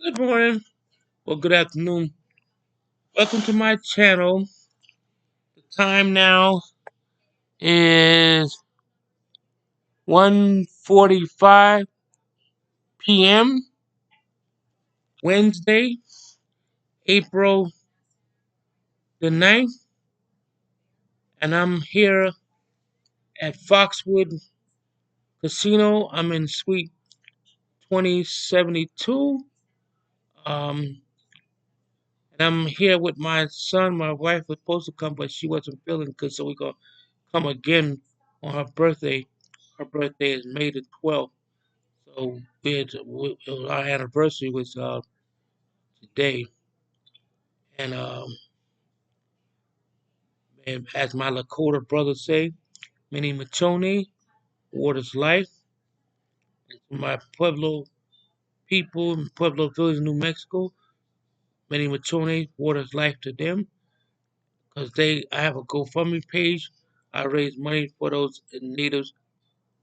Good morning or good afternoon. Welcome to my channel. The time now is 1:45 p.m. Wednesday, April the 9th, and I'm here at Foxwood Casino. I'm in Suite 2072. Um, and I'm here with my son. My wife was supposed to come, but she wasn't feeling good, so we're gonna come again on her birthday. Her birthday is May the 12th. So our anniversary was today, and as my Lakota brothers say, Minnie Machone, Water's Life. And my Pueblo people in Pueblo Village, New Mexico, Minnie Machone, Water's Life to them, because I have a GoFundMe page. I raise money for those natives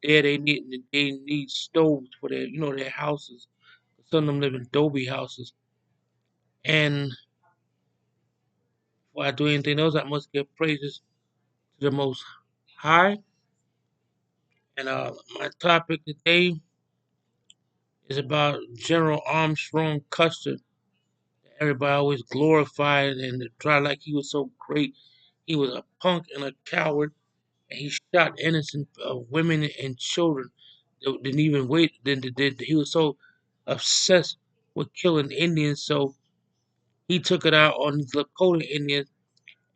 there. They need stoves for their houses. Some of them live in adobe houses, and before I do anything else, I must give praises to the Most High. And my topic today is about General Armstrong Custer. Everybody always glorified and tried like he was so great. He was a punk and a coward, and he shot innocent women and children. Didn't even wait. He was so obsessed with killing Indians, so he took it out on these Lakota Indians.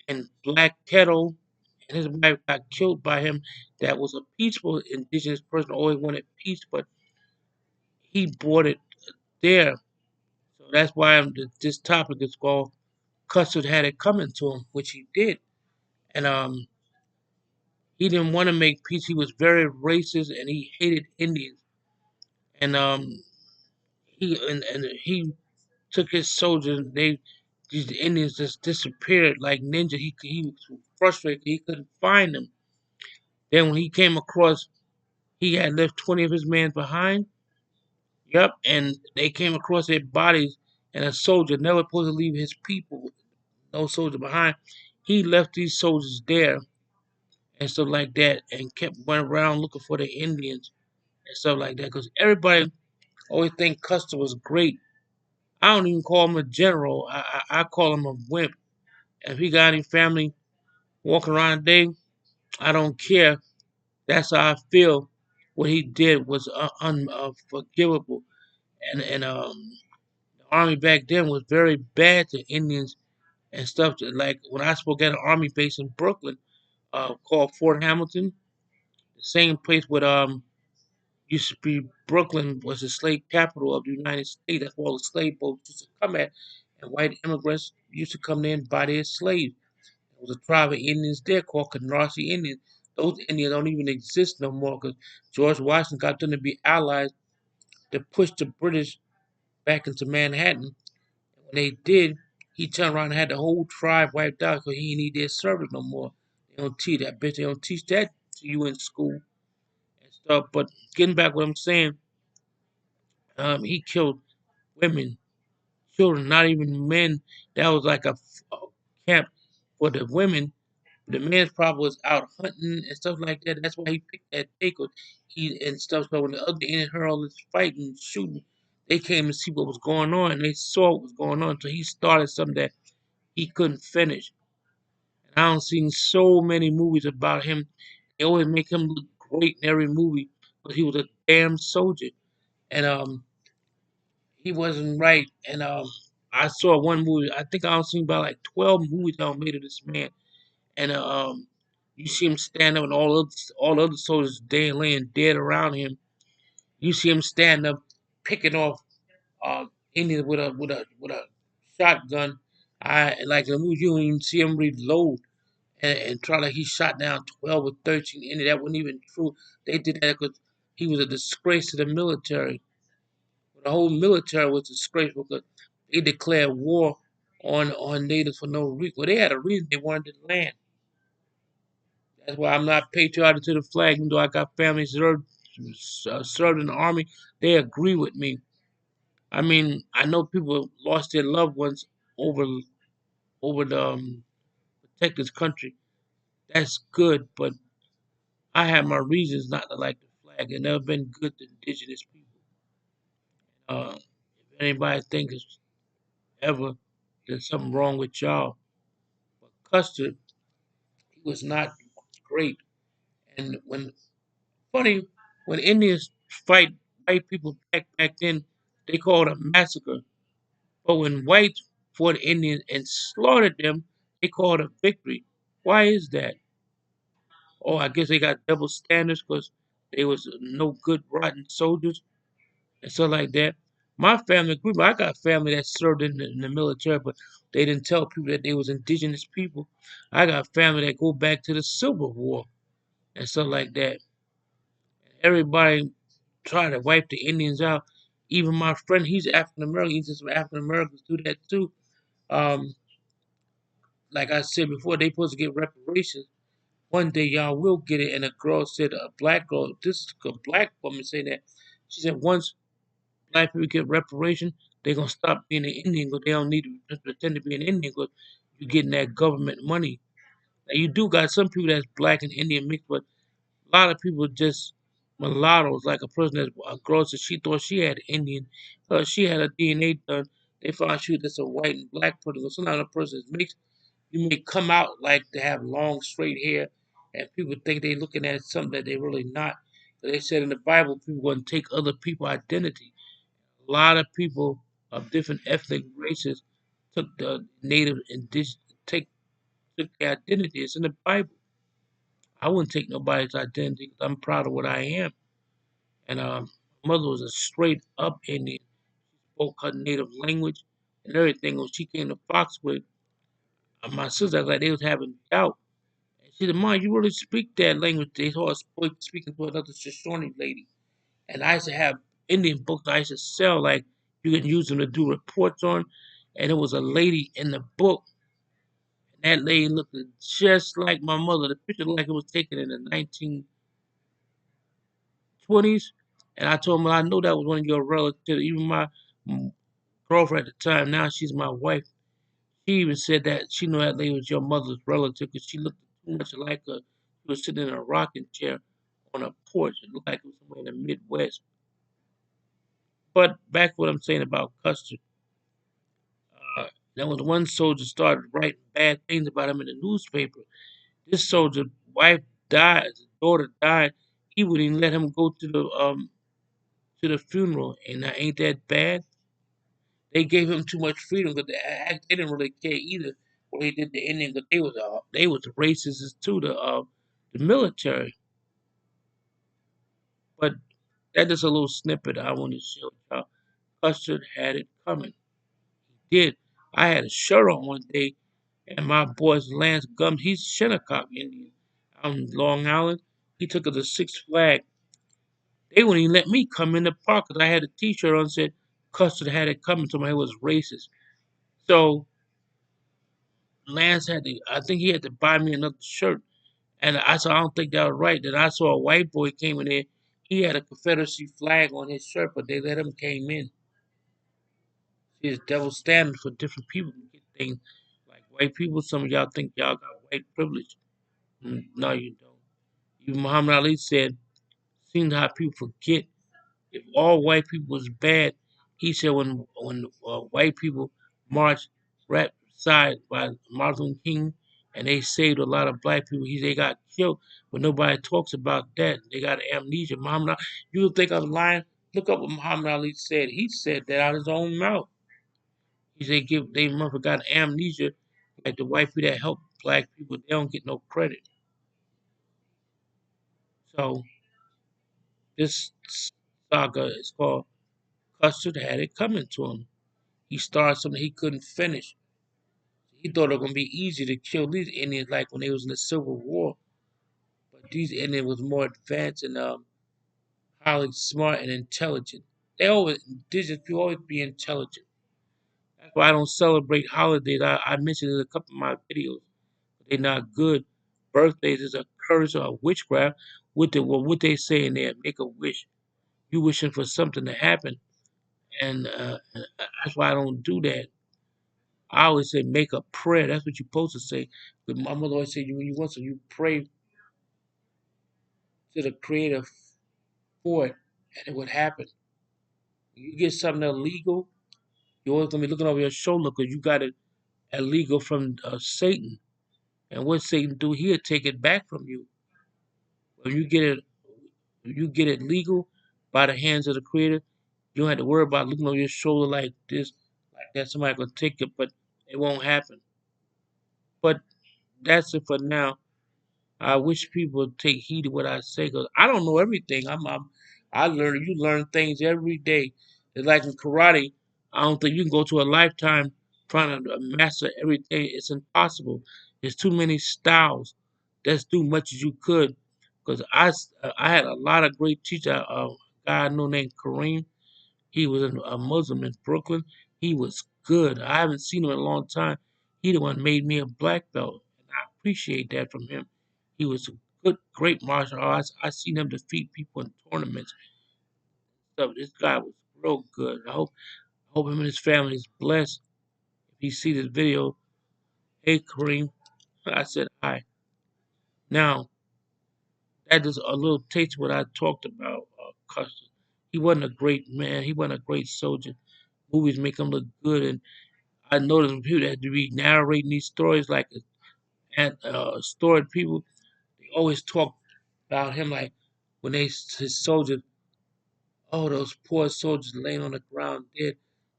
And Black Kettle and his wife got killed by him. That was a peaceful indigenous person, always wanted peace, but he brought it there. So that's why this topic is called Custard Had It Coming to Him, which he did. And he didn't want to make peace. He was very racist and he hated Indians. And he took his soldiers. These Indians just disappeared like ninja. He was frustrated. He couldn't find them. Then when he came across, he had left 20 of his men behind. Yep, and they came across their bodies, and a soldier never supposed to leave his people, no soldier behind. He left these soldiers there and stuff like that, and kept running around looking for the Indians and stuff like that. Because everybody always think Custer was great. I don't even call him a general. I call him a wimp. If he got any family walking around today, I don't care. That's how I feel. What he did was unforgivable, and the army back then was very bad to Indians and stuff. Like when I spoke at an army base in Brooklyn, called Fort Hamilton, the same place where used to be Brooklyn was the slave capital of the United States. That's where all the slave boats used to come at, and white immigrants used to come there and buy their slaves. There was a tribe of Indians there called Canarsie Indians. Those Indians don't even exist no more because George Washington got them to be allies to push the British back into Manhattan. When they did, he turned around and had the whole tribe wiped out because he didn't need their service no more. They don't teach that bitch. They don't teach that to you in school and stuff. But getting back what I'm saying, he killed women, children, not even men. That was like a camp for the women. The man's probably was out hunting and stuff like that. That's why he picked that day 'cause he and stuff. So when the other Indians heard all this fighting, shooting, they came to see what was going on and they saw what was going on. So he started something that he couldn't finish. And I don't seen so many movies about him. They always make him look great in every movie, but he was a damn soldier. And he wasn't right. And I saw one movie. I think I seen about like 12 movies that were made of this man. And you see him stand up, and all the other soldiers they laying dead around him. You see him stand up, picking off uh, Indians with a shotgun. I like in the movie. You don't even see him reload and try like he shot down 12 or 13 Indians. That wasn't even true. They did that because he was a disgrace to the military. The whole military was disgraceful because they declared war on natives for no reason. Well, they had a reason they wanted the land. That's why I'm not patriotic to the flag, even though I got family served in the army. They agree with me. I mean, I know people lost their loved ones over the protect this country. That's good, but I have my reasons not to like the flag. It never been good to indigenous people. If anybody thinks it's ever there's something wrong with y'all, but Custer, he was not great. And funny, when Indians fight white people back then, they called it a massacre. But when whites fought Indians and slaughtered them, they called it a victory. Why is that? Oh, I guess they got double standards because they was no good, rotten soldiers and stuff like that. My family group, I got family that served in the military, but they didn't tell people that they was indigenous people. I got family that go back to the Civil War and stuff like that. Everybody try to wipe the Indians out. Even my friend, he's African American. He said some African Americans do that too. Um, like I said before, they supposed to get reparations. One day y'all will get it. And a girl said, a black girl, this is a black woman saying that. She said once black people get reparation, they're gonna stop being an Indian because they don't need to pretend to be an Indian because you're getting that government money. Now you do got some people that's black and Indian mixed, but a lot of people just mulattoes, like a person that a girl said she thought she had Indian. She had a DNA done. They found she was just a white and black person. So sometimes a person is mixed. You may come out like to have long, straight hair, and people think they're looking at something that they're really not. But they said in the Bible, people want to take other people's identity. A lot of people of different ethnic races took the native indigenous take took their identity. It's in the Bible. I wouldn't take nobody's identity 'cause I'm proud of what I am. And mother was a straight up Indian. Spoke her native language and everything. When she came to Foxwood, my sister like they was having doubt. And she said, "Mom, you really speak that language?" They saw us speaking to another Shoshone lady. And I used to have Indian books I used to sell, like you can use them to do reports on. And there was a lady in the book, and that lady looked just like my mother. The picture looked like it was taken in the 1920s. And I told him, well, I know that was one of your relatives. Even my mm, girlfriend at the time, now she's my wife. She even said that she knew that lady was your mother's relative because she looked too much like her. She was sitting in a rocking chair on a porch. It looked like it was somewhere in the Midwest. But back to what I'm saying about Custer. Uh, there was one soldier started writing bad things about him in the newspaper. This soldier's wife died, his daughter died. He wouldn't even let him go to the funeral, and ain't that bad? They gave him too much freedom because they didn't really care either what he did to Indians. But they was racists too. The military. But that is a little snippet I want to show y'all. Custard had it coming. He did. I had a shirt on one day, and my boy's Lance Gums, he's Shinnecock Indian out in Long Island. He took us to Six Flags. They wouldn't even let me come in the park because I had a T-shirt on that said Custard had it coming to me. It was racist. So Lance had to, I think he had to buy me another shirt. And I said, I don't think that was right. Then I saw a white boy came in there. He had a Confederacy flag on his shirt, but they let him came in. See, it's double standard for different people to get things. Like white people, some of y'all think y'all got white privilege. No, you don't. Even Muhammad Ali said, seems how people forget if all white people was bad, he said when white people marched right side by Martin Luther King and they saved a lot of black people, they got killed, but nobody talks about that. They got amnesia. Muhammad Ali, you think I'm lying? Look up what Muhammad Ali said. He said that out of his own mouth. He said they mother got amnesia, like the white people that help black people, they don't get no credit. So this saga is called Custard Had It Coming to Him. He started something he couldn't finish. He thought it was gonna be easy to kill these Indians like when they was in the Civil War. But these Indians was more advanced and highly smart and intelligent. They always indigenous people always be intelligent. That's why I don't celebrate holidays. I mentioned in a couple of my videos. They're not good. Birthdays is a curse or a witchcraft. What they say in there, make a wish. You wishing for something to happen. and that's why I don't do that. I always say make a prayer. That's what you're supposed to say. But my mother always said when you want to, you pray to the Creator for it, and it would happen. You get something illegal, you're always gonna be looking over your shoulder because you got it illegal from Satan. And what Satan do, he'll take it back from you. When you get it legal by the hands of the Creator, you don't have to worry about looking over your shoulder like this, like that. Somebody gonna take it, but it won't happen. But that's it for now. I wish people would take heed of what I say because I don't know everything. I learn. You learn things every day. It's like in karate. I don't think you can go to a lifetime trying to master everything. It's impossible. There's too many styles. Let's do much as you could. Because I had a lot of great teachers. A guy I know named Kareem. He was a Muslim in Brooklyn. He was good. I haven't seen him in a long time. He the one made me a black belt, and I appreciate that from him. He was a good, great martial arts. I seen him defeat people in tournaments. So this guy was real good. I hope him and his family is blessed. If he see this video, hey Kareem, I said hi. Now that is a little taste of what I talked about. Custer. He wasn't a great man. He wasn't a great soldier. Movies make him look good, and I noticed when people had to be narrating these stories like storied people, they always talk about him like when his soldiers, oh those poor soldiers laying on the ground dead.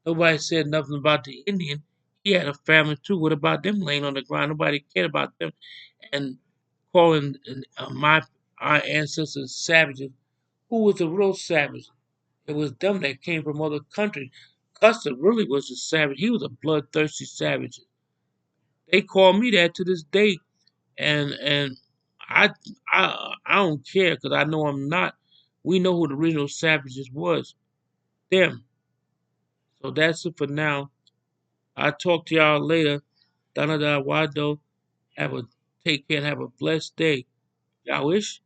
Nobody said nothing about the Indian. He had a family too. What about them laying on the ground? Nobody cared about them. And calling our ancestors savages. Who was the real savage? It was them that came from other countries. Custer really was a savage. He was a bloodthirsty savage. They call me that to this day, and I I don't care because I know I'm not. We know who the original savages was, them. So that's it for now. I'll talk to y'all later. Donna Wado. Have a take care and have a blessed day. Y'all wish.